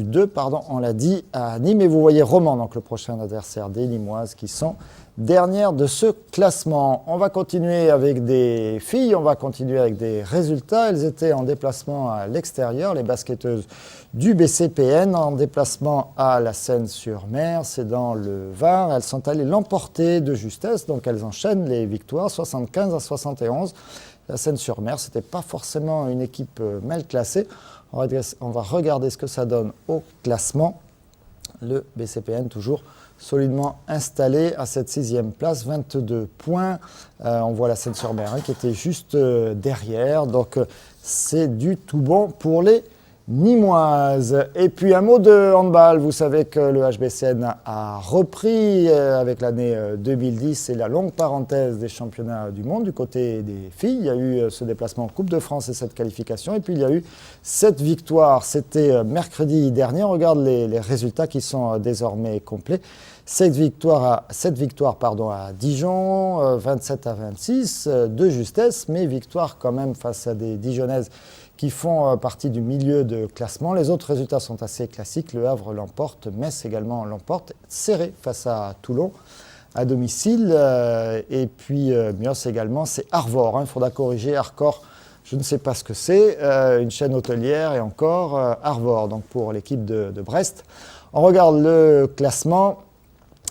deux, on l'a dit, à Nîmes. Et vous voyez Romans, donc le prochain adversaire des Nîmoises, qui sont dernières de ce classement. On va continuer avec des filles, on va continuer avec des résultats. Elles étaient en déplacement à l'extérieur, les basketteuses du BCPN, en déplacement à la Seine-sur-Mer, c'est dans le Var. Elles sont allées l'emporter de justesse, donc elles enchaînent les victoires, 75-71. La Seine-sur-Mer, ce n'était pas forcément une équipe mal classée. On va regarder ce que ça donne au classement. Le BCPN toujours solidement installé à cette 6e place, 22 points. On voit la Seine-sur-Mer qui était juste derrière. Donc c'est du tout bon pour les Nîmoises. Et puis un mot de handball. Vous savez que le HBCN a repris avec l'année 2010 et la longue parenthèse des championnats du monde du côté des filles. Il y a eu ce déplacement en Coupe de France et cette qualification. Et puis il y a eu cette victoire. C'était mercredi dernier. On regarde les résultats qui sont désormais complets. Cette victoire à Dijon, 27-26, de justesse, mais victoire quand même face à des Dijonnaises qui font partie du milieu de classement. Les autres résultats sont assez classiques. Le Havre l'emporte, Metz également l'emporte, serré face à Toulon à domicile. Et puis Mios également, c'est Arvor. Il faudra corriger Arcor. Je ne sais pas ce que c'est, une chaîne hôtelière et encore Arvor, donc pour l'équipe de Brest. On regarde le classement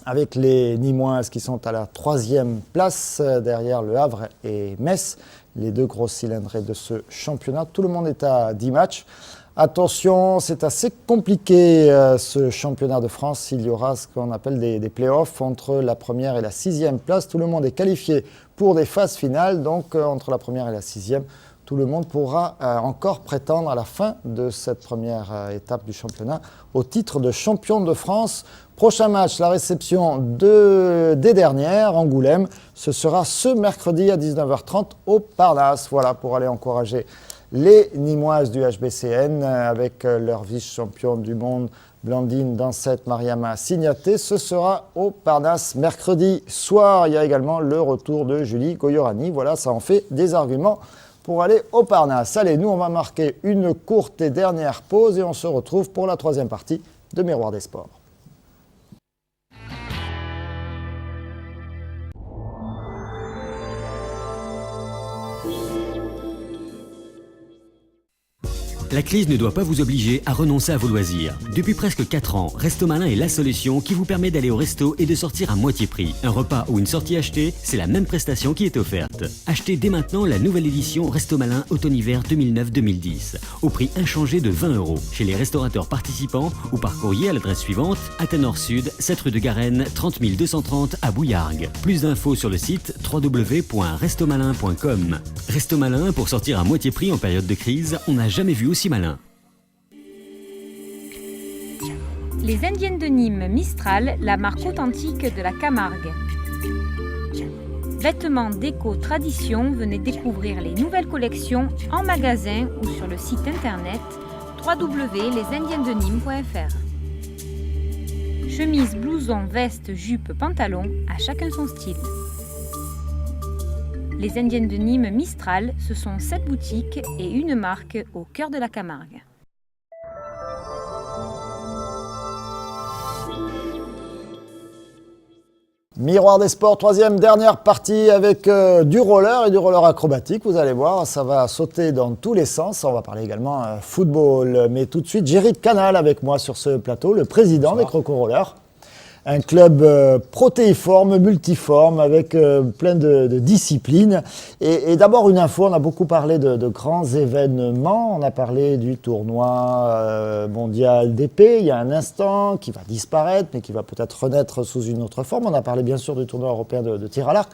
avec les Nîmoises qui sont à la 3e place, derrière le Havre et Metz, les deux grosses cylindrées de ce championnat. Tout le monde est à 10 matchs. Attention, c'est assez compliqué ce championnat de France. Il y aura ce qu'on appelle des play-offs entre la 1re et la 6e place. Tout le monde est qualifié pour des phases finales, donc entre la 1re et la 6e. Tout le monde pourra encore prétendre à la fin de cette première étape du championnat au titre de champion de France. Prochain match, la réception des dernières, Angoulême. Ce sera ce mercredi à 19h30 au Parnasse. Voilà, pour aller encourager les Nîmoises du HBCN avec leur vice-champion du monde, Blandine Dansette Mariama Signaté. Ce sera au Parnasse mercredi soir. Il y a également le retour de Julie Goyorani. Voilà, ça en fait des arguments pour aller au Parnasse. Allez, nous, on va marquer une courte et dernière pause et on se retrouve pour la 3e partie de Miroir des Sports. La crise ne doit pas vous obliger à renoncer à vos loisirs. Depuis presque 4 ans, Resto Malin est la solution qui vous permet d'aller au resto et de sortir à moitié prix. Un repas ou une sortie achetée, c'est la même prestation qui est offerte. Achetez dès maintenant la nouvelle édition Resto Malin Automne-Hiver 2009-2010 au prix inchangé de 20 € chez les restaurateurs participants ou par courrier à l'adresse suivante: Athénor Sud, 7 rue de Garenne, 30 230 à Bouillargues. Plus d'infos sur le site www.restomalin.com. Resto Malin, pour sortir à moitié prix en période de crise, on n'a jamais vu aussi malin. Les Indiennes de Nîmes Mistral, la marque authentique de la Camargue. Vêtements, déco, tradition, venez découvrir les nouvelles collections en magasin ou sur le site internet www.lesindiennesdenîmes.fr. Chemise, blouson, veste, jupe, pantalon, à chacun son style. Les Indiennes de Nîmes Mistral, ce sont 7 boutiques et une marque au cœur de la Camargue. Miroir des Sports, 3e, dernière partie avec du roller et du roller acrobatique. Vous allez voir, ça va sauter dans tous les sens. On va parler également football. Mais tout de suite, Jerry Canal avec moi sur ce plateau, le président des Croco Rollers. Un club protéiforme, multiforme, avec plein de disciplines. Et d'abord une info, on a beaucoup parlé de grands événements. On a parlé du tournoi mondial d'épée il y a un instant, qui va disparaître, mais qui va peut-être renaître sous une autre forme. On a parlé bien sûr du tournoi européen de tir à l'arc.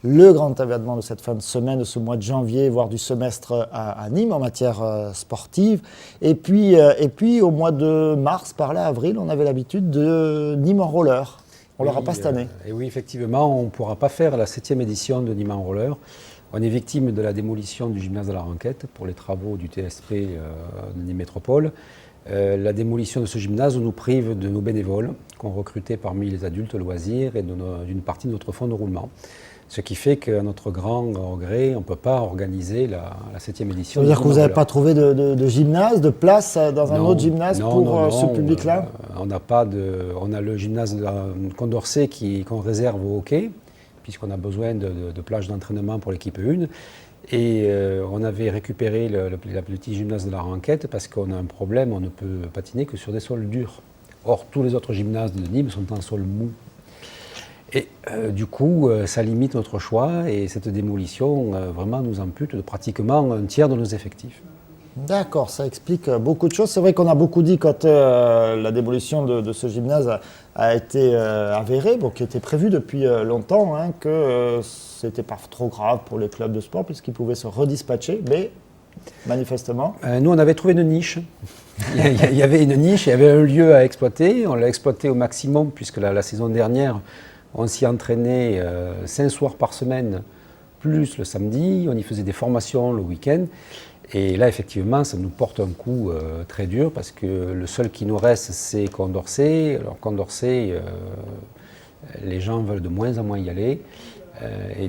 Le grand événement de cette fin de semaine, de ce mois de janvier, voire du semestre à Nîmes en matière sportive. Et puis au mois de mars, par là, avril, on avait l'habitude de Nîmes en roller. On ne l'aura pas cette année. Et oui, effectivement, on ne pourra pas faire la 7e édition de Nîmes en roller. On est victime de la démolition du gymnase de la Ranquette pour les travaux du TSP de Nîmes Métropole. La démolition de ce gymnase nous prive de nos bénévoles qu'on recrutait parmi les adultes loisirs et d'une partie de notre fonds de roulement. Ce qui fait qu'à notre grand regret, on ne peut pas organiser la 7e édition. Ça veut dire que vous n'avez pas trouvé de gymnase, de place dans un autre gymnase pour ce public-là? On a le gymnase de Condorcet qu'on réserve au hockey, puisqu'on a besoin de plages d'entraînement pour l'équipe 1. Et on avait récupéré le petit gymnase de la Ranquette parce qu'on a un problème, on ne peut patiner que sur des sols durs. Or, tous les autres gymnases de Nîmes sont en sol mou. Et du coup, ça limite notre choix et cette démolition vraiment nous ampute de pratiquement un tiers de nos effectifs. D'accord, ça explique beaucoup de choses. C'est vrai qu'on a beaucoup dit quand la démolition de ce gymnase a été avérée, qui était prévue depuis longtemps, que c'était pas trop grave pour les clubs de sport puisqu'ils pouvaient se redispatcher, mais manifestement. Nous, on avait trouvé une niche. Il y avait une niche, il y avait un lieu à exploiter. On l'a exploité au maximum puisque la saison dernière, on s'y entraînait 5 soirs par semaine, plus le samedi. On y faisait des formations le week-end. Et là, effectivement, ça nous porte un coup très dur parce que le seul qui nous reste, c'est Condorcet. Alors Condorcet, les gens veulent de moins en moins y aller. Et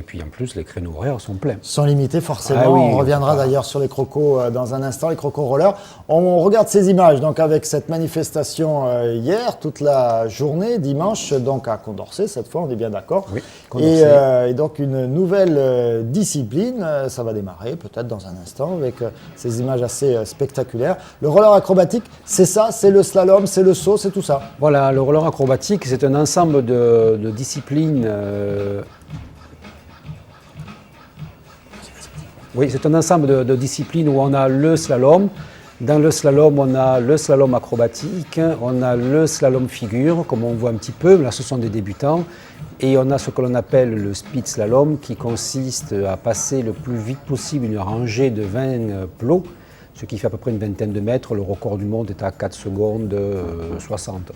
puis en plus, les créneaux horaires sont pleins. Sont limités forcément. Ah oui, on reviendra d'ailleurs sur les crocos dans un instant, les crocos rollers. On regarde ces images donc avec cette manifestation hier, toute la journée, dimanche, donc à Condorcet, cette fois, on est bien d'accord. Oui, et donc une nouvelle discipline, ça va démarrer peut-être dans un instant avec ces images assez spectaculaires. Le roller acrobatique, c'est ça, c'est le slalom, c'est le saut, c'est tout ça. Voilà, le roller acrobatique, c'est un ensemble de disciplines. Oui, c'est un ensemble de disciplines où on a le slalom. Dans le slalom, on a le slalom acrobatique, on a le slalom figure, comme on voit un petit peu, là ce sont des débutants. Et on a ce que l'on appelle le speed slalom, qui consiste à passer le plus vite possible une rangée de 20 plots, ce qui fait à peu près une vingtaine de mètres. Le record du monde est à 4 secondes 60.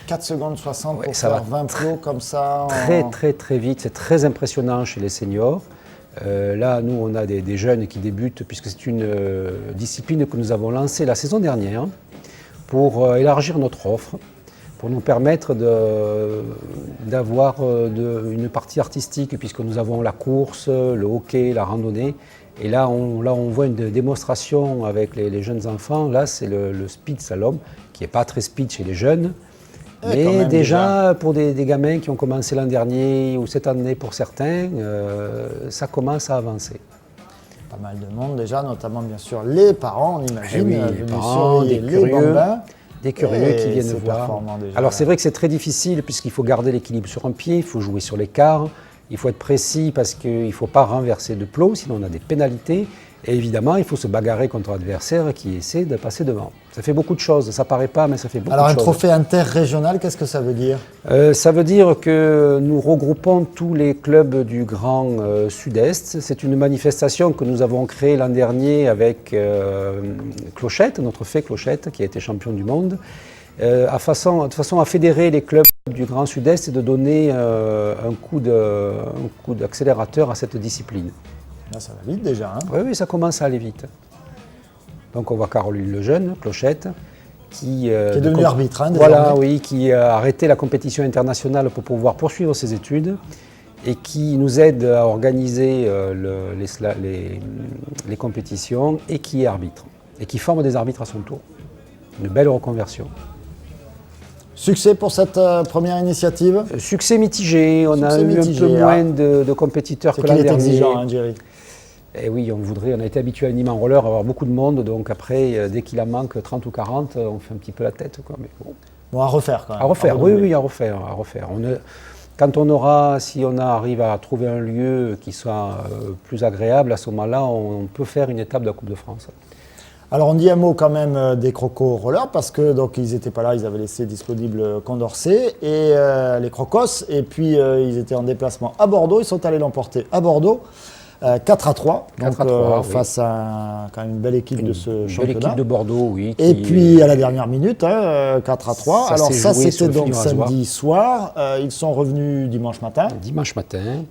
4 secondes 60 pour faire 20 plots comme ça. Très vite, c'est très impressionnant chez les seniors. Là, nous, on a des jeunes qui débutent, puisque c'est une discipline que nous avons lancée la saison dernière pour élargir notre offre, pour nous permettre d'avoir une partie artistique, puisque nous avons la course, le hockey, la randonnée. Et là, on voit une démonstration avec les jeunes enfants. Là, c'est le speed slalom, qui n'est pas très speed chez les jeunes. Mais déjà, pour des gamins qui ont commencé l'an dernier ou cette année pour certains, ça commence à avancer. Pas mal de monde déjà, notamment bien sûr les parents, on imagine, les parents, des curieux qui viennent voir. Déjà, alors c'est vrai que c'est très difficile puisqu'il faut garder l'équilibre sur un pied, il faut jouer sur l'écart, il faut être précis parce qu'il ne faut pas renverser de plots, sinon on a des pénalités. Et évidemment, il faut se bagarrer contre l'adversaire qui essaie de passer devant. Ça fait beaucoup de choses, ça ne paraît pas, mais ça fait beaucoup de choses. Alors un trophée interrégional, qu'est-ce que ça veut dire? Ça veut dire que nous regroupons tous les clubs du Grand Sud-Est. C'est une manifestation que nous avons créée l'an dernier avec Clochette, notre fée Clochette, qui a été champion du monde, de façon à fédérer les clubs du Grand Sud-Est et de donner un coup d'accélérateur à cette discipline. Là, ça va vite déjà. Oui, ça commence à aller vite. Donc on voit Caroline Lejeune, Clochette, qui est devenue arbitre. Voilà, oui, qui a arrêté la compétition internationale pour pouvoir poursuivre ses études et qui nous aide à organiser les compétitions et qui est arbitre. Et qui forme des arbitres à son tour. Une belle reconversion. Succès pour cette première initiative? Succès mitigé. On a eu un peu moins de compétiteurs que l'an dernier. C'est exigeant, Jerry. Et oui, on a été habitué à Nîmes en roller à avoir beaucoup de monde, donc après, dès qu'il en manque 30 ou 40, on fait un petit peu la tête, quoi. Mais bon. Bon, à refaire quand même. À refaire, oui, à refaire. Si on arrive à trouver un lieu qui soit plus agréable, à ce moment-là, on peut faire une étape de la Coupe de France. Alors on dit un mot quand même des Crocos Rollers parce que donc ils n'étaient pas là, ils avaient laissé disponible Condorcet et les Crocos, et puis ils étaient en déplacement à Bordeaux, ils sont allés l'emporter à Bordeaux 4-3, donc face à quand même une belle équipe de ce championnat. Belle équipe de Bordeaux, oui. Et puis à la dernière minute, 4-3. Alors ça c'était donc samedi soir, ils sont revenus dimanche matin.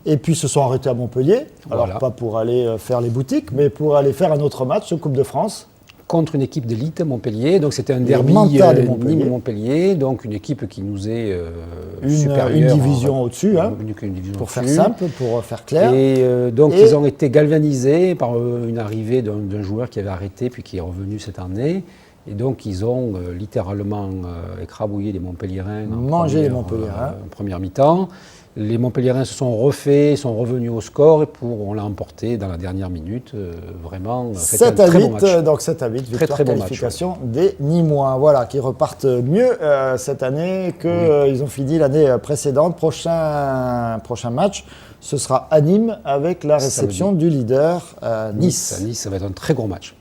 Et puis se sont arrêtés à Montpellier, alors pas pour aller faire les boutiques, mais pour aller faire un autre match de Coupe de France. Contre une équipe d'élite, Montpellier, donc c'était un derby Nîmes-Montpellier, donc une équipe qui nous est supérieure. Une division au-dessus, pour faire simple, pour faire clair. Et donc ils ont été galvanisés par une arrivée d'un joueur qui avait arrêté puis qui est revenu cette année. Et donc ils ont littéralement écrabouillé les Montpelliérains en première mi-temps. Les Montpelliérains se sont refaits, sont revenus au score et on l'a emporté dans la dernière minute. Vraiment, 7-8, donc 7-8, victoire très bon qualification des Nîmois, voilà, qui repartent mieux cette année qu'ils ont fini l'année précédente. Prochain match, ce sera à Nîmes avec la réception du leader Nice. Nice, ça va être un très gros match.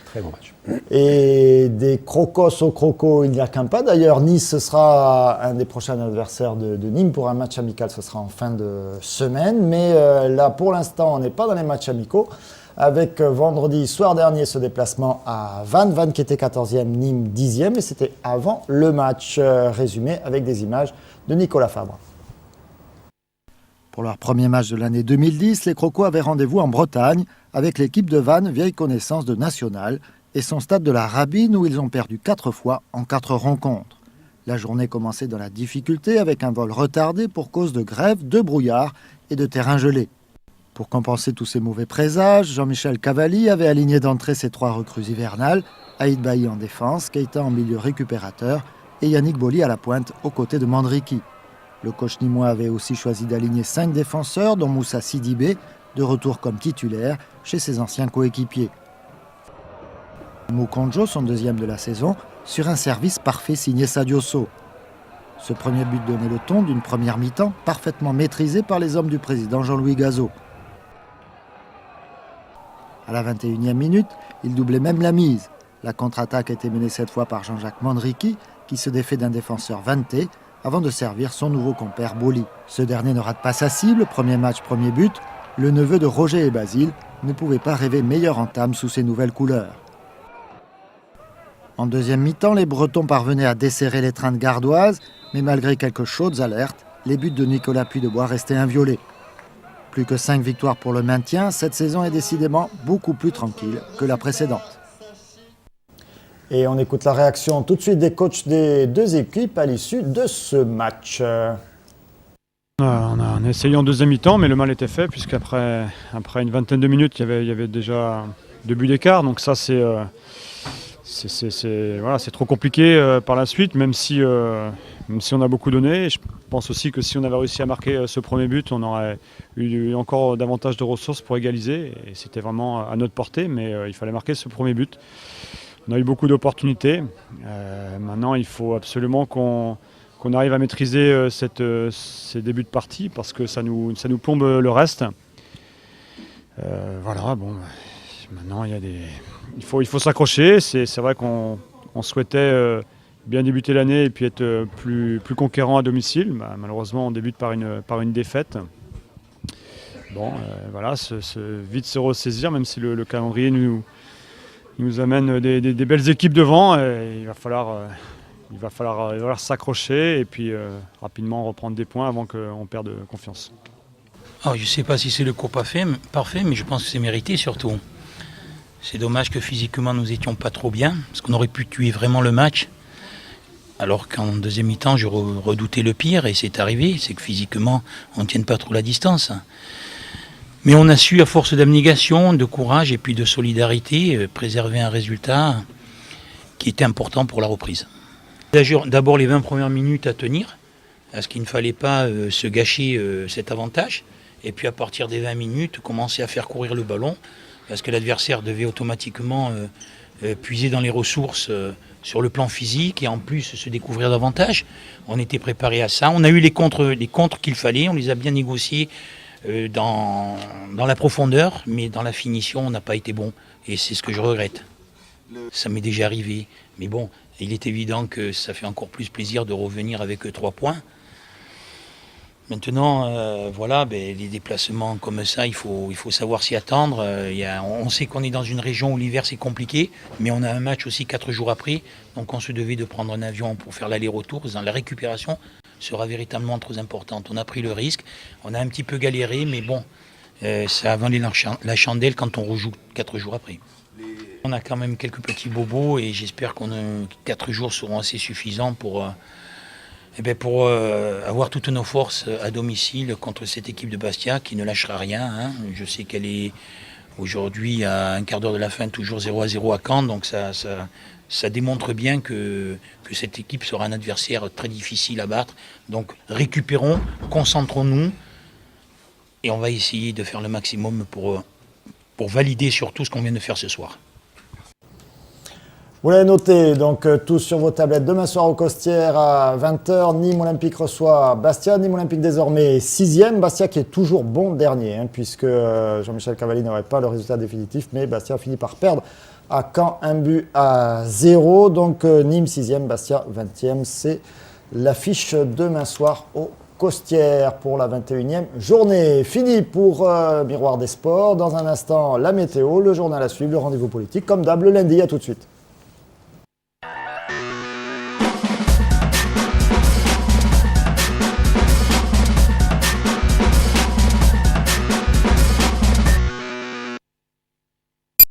Très bon match. Et des Crocos aux Crocos, il n'y a qu'un pas. D'ailleurs, Nice, ce sera un des prochains adversaires de Nîmes pour un match amical. Ce sera en fin de semaine. Mais là, pour l'instant, on n'est pas dans les matchs amicaux. Avec vendredi soir dernier ce déplacement à Vannes. Vannes qui était 14e, Nîmes 10e. Et c'était avant le match résumé avec des images de Nicolas Fabre. Pour leur premier match de l'année 2010, les Crocos avaient rendez-vous en Bretagne avec l'équipe de Vannes, vieille connaissance de National, et son stade de la Rabine où ils ont perdu 4 fois en 4 rencontres. La journée commençait dans la difficulté avec un vol retardé pour cause de grève, de brouillard et de terrain gelé. Pour compenser tous ces mauvais présages, Jean-Michel Cavalli avait aligné d'entrée ses 3 recrues hivernales, Aïd Bailly en défense, Keita en milieu récupérateur et Yannick Boli à la pointe aux côtés de Mandriki. Le coach nîmois avait aussi choisi d'aligner 5 défenseurs, dont Moussa Sidibé, de retour comme titulaire chez ses anciens coéquipiers. Mukonjo, son deuxième de la saison, sur un service parfait signé Sadio Sow. Ce premier but donnait le ton d'une première mi-temps parfaitement maîtrisée par les hommes du président Jean-Louis Gazot. À la 21e minute, il doublait même la mise. La contre-attaque était menée cette fois par Jean-Jacques Mandriki, qui se défait d'un défenseur vanté, avant de servir son nouveau compère Boli. Ce dernier ne rate pas sa cible, premier match, premier but. Le neveu de Roger et Basile ne pouvait pas rêver meilleure entame sous ses nouvelles couleurs. En deuxième mi-temps, les Bretons parvenaient à desserrer l'étreinte gardoise, mais malgré quelques chaudes alertes, les buts de Nicolas Puydebois restaient inviolés. Plus que 5 victoires pour le maintien, cette saison est décidément beaucoup plus tranquille que la précédente. Et on écoute la réaction tout de suite des coachs des deux équipes à l'issue de ce match. On a essayé en deuxième mi-temps, mais le mal était fait, puisqu'après une vingtaine de minutes, il y avait déjà 2 buts d'écart. Donc ça, c'est trop compliqué par la suite, même si on a beaucoup donné. Je pense aussi que si on avait réussi à marquer ce premier but, on aurait eu encore davantage de ressources pour égaliser. Et c'était vraiment à notre portée, mais il fallait marquer ce premier but. On a eu beaucoup d'opportunités. Maintenant, il faut absolument qu'on arrive à maîtriser ces débuts de partie parce que ça nous plombe le reste. Maintenant, il faut s'accrocher. C'est vrai qu'on souhaitait bien débuter l'année et puis être plus conquérant à domicile. Malheureusement, on débute par une défaite. Vite se ressaisir, même si le calendrier nous amène des belles équipes devant. Et il va falloir s'accrocher et puis rapidement reprendre des points avant qu'on perde confiance. Je ne sais pas si c'est le cours parfait, mais je pense que c'est mérité surtout. C'est dommage que physiquement nous n'étions pas trop bien, parce qu'on aurait pu tuer vraiment le match. Alors qu'en deuxième mi-temps, je redoutais le pire et c'est arrivé, c'est que physiquement on ne tienne pas trop la distance. Mais on a su, à force d'abnégation, de courage et puis de solidarité, préserver un résultat qui était important pour la reprise. D'abord les 20 premières minutes à tenir, parce qu'il ne fallait pas se gâcher cet avantage. Et puis à partir des 20 minutes, commencer à faire courir le ballon, parce que l'adversaire devait automatiquement puiser dans les ressources sur le plan physique et en plus se découvrir davantage. On était préparé à ça. On a eu les contres qu'il fallait. On les a bien négociés dans la profondeur, mais dans la finition, on n'a pas été bon. Et c'est ce que je regrette. Ça m'est déjà arrivé. Mais bon, il est évident que ça fait encore plus plaisir de revenir avec 3 points. Maintenant, les déplacements comme ça, il faut savoir s'y attendre. On sait qu'on est dans une région où l'hiver c'est compliqué, mais on a un match aussi 4 jours après. Donc on se devait de prendre un avion pour faire l'aller-retour. La récupération sera véritablement très importante. On a pris le risque, on a un petit peu galéré, mais bon, ça a vendu la chandelle quand on rejoue 4 jours après. On a quand même quelques petits bobos et j'espère que 4 jours seront assez suffisants pour avoir toutes nos forces à domicile contre cette équipe de Bastia qui ne lâchera rien. Hein. Je sais qu'elle est aujourd'hui à un quart d'heure de la fin, toujours 0-0 à Caen, donc ça démontre bien que cette équipe sera un adversaire très difficile à battre. Donc récupérons, concentrons-nous et on va essayer de faire le maximum pour valider surtout ce qu'on vient de faire ce soir. Vous l'avez noté, donc tous sur vos tablettes. Demain soir au Costières à 20h, Nîmes Olympique reçoit Bastia. Nîmes Olympique désormais 6e. Bastia qui est toujours bon dernier, puisque Jean-Michel Cavalli n'aurait pas le résultat définitif, mais Bastia finit par perdre à Caen 1-0. Donc Nîmes 6e, Bastia 20e. C'est l'affiche demain soir au Costières pour la 21e journée. Fini pour Miroir des Sports. Dans un instant, la météo, le journal à suivre, le rendez-vous politique. Comme d'hab, le lundi, à tout de suite.